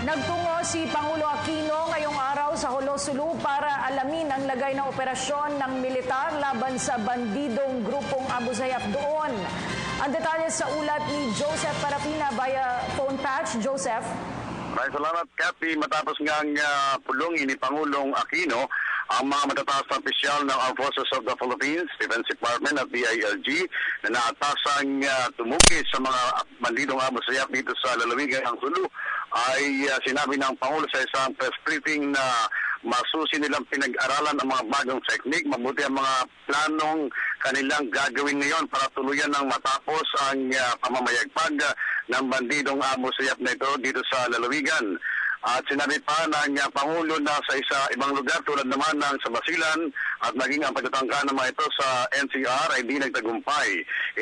Nagtungo si Pangulo Aquino ngayong araw sa Jolo-Sulu para alamin ang lagay ng operasyon ng militar laban sa bandidong grupong Abu Sayyaf doon. Ang detalye sa ulat ni Joseph Parapina via phone patch. Joseph. Maraming salamat, Kathy. Matapos ngang pulungin ni Pangulong Aquino ang mga matataas na opisyal ng Armed Forces of the Philippines, Defense Department at DILG na naatasang tumukis sa mga bandidong Abu Sayyaf dito sa lalawigan ng Sulu ay sinabi ng Pangulo sa isang press briefing na masusi nilang pinag-aralan ang mga bagong teknik, mabuti ang mga planong kanilang gagawin ngayon para tuluyan ng matapos ang pamamayagpag ng bandidong Abu Sayyaf na ito dito sa lalawigan. At sinabi pa ng Pangulo na sa ibang lugar tulad naman ng sa Basilan at naging ang pagtatangka ng mga ito sa NCR ay di nagtagumpay.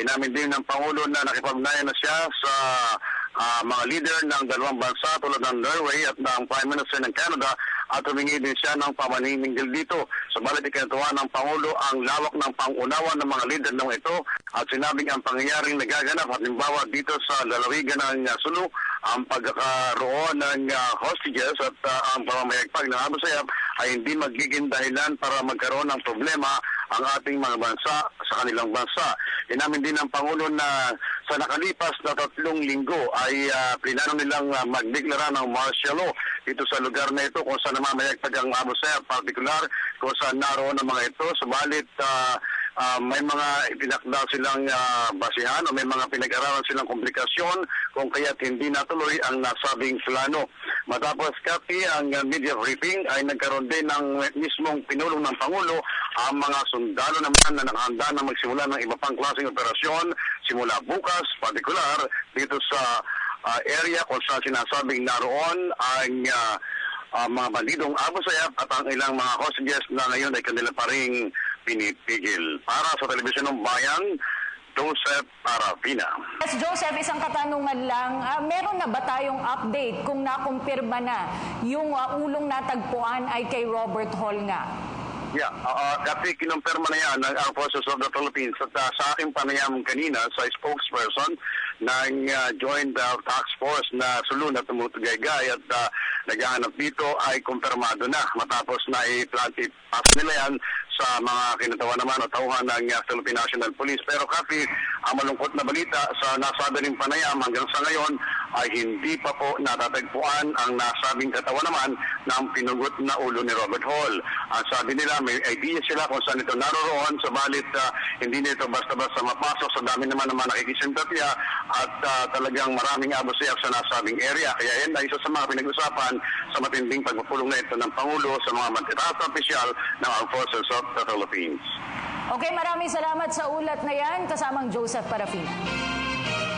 Inamin din ng Pangulo na nakipagnayan na siya sa mga leader ng dalawang bansa tulad ng Norway at ng Prime Minister ng Canada at humingi din siya ng pamaniningil dito. Subalit ikinatuwa ng Pangulo ang lawak ng pangunawa ng mga leader ng ito at sinabing ang pangyayaring nagaganap halimbawa dito sa lalawigan ng Sulu ang pagkakaroon ng hostages at ang pamamayagpag ng Abu Sayyaf ay hindi magiging dahilan para magkaroon ng problema ang ating mga bansa sa kanilang bansa. Inamin din ng Pangulo na sa nakalipas na 3 linggo ay plinano nilang magdeklara ng martial law dito sa lugar na ito kung saan namamayagpag ang Abu Sayyaf, partikular kung saan naroon ang mga ito. Subalit may mga itinakda silang basihan o may mga pinag-aralan silang komplikasyon kung kaya't hindi natuloy ang nasabing plano. Matapos Kathy, ang media briefing ay nagkaroon din ng mismong pinulong ng Pangulo ang mga sundalo naman na nakahanda na magsimula ng iba pang klaseng operasyon simula bukas, partikular dito sa area kung saan sinasabing naroon ang mga bandidong Abu Sayyaf at ang ilang mga hostages na ngayon ay kanila pa rin pinipigil. Para sa Telebisyon ng Bayan, Joseph Parapina. Yes, Joseph, isang katanungan lang. Meron na ba tayong update kung nakumpirma na yung ulong natagpuan ay kay Robert Hall nga? Yeah, kasi kinumpirma na yan ng Armed Forces of the Philippines at sa aking panayam kanina sa spokesperson ng Joint Task Force na Sulu na tumutugay-gay at naghahanap dito ay kumpirmado na matapos na i-pass nila yan sa mga kinatawa naman o tauhan ng Philippine National Police. Pero kasi ang malungkot na balita sa nasabi ring panayam hanggang sa ngayon ay hindi pa po natatagpuan ang nasabing katawan naman ng pinugot na ulo ni Robert Hall. Ang sabi nila may idea sila kung saan ito naroroon, subalit hindi nito basta-basta mapasok sa dami naman ng mga nakikisimpatya at talagang maraming Abu Sayyaf sa nasabing area. Kaya yan ay isa sa mga pinag-usapan sa matinding pagpupulong na ito ng Pangulo sa mga matitaas na opisyal ng Armed Forces of the Philippines. Okay, maraming salamat sa ulat na yan kasamang Joseph Parapina.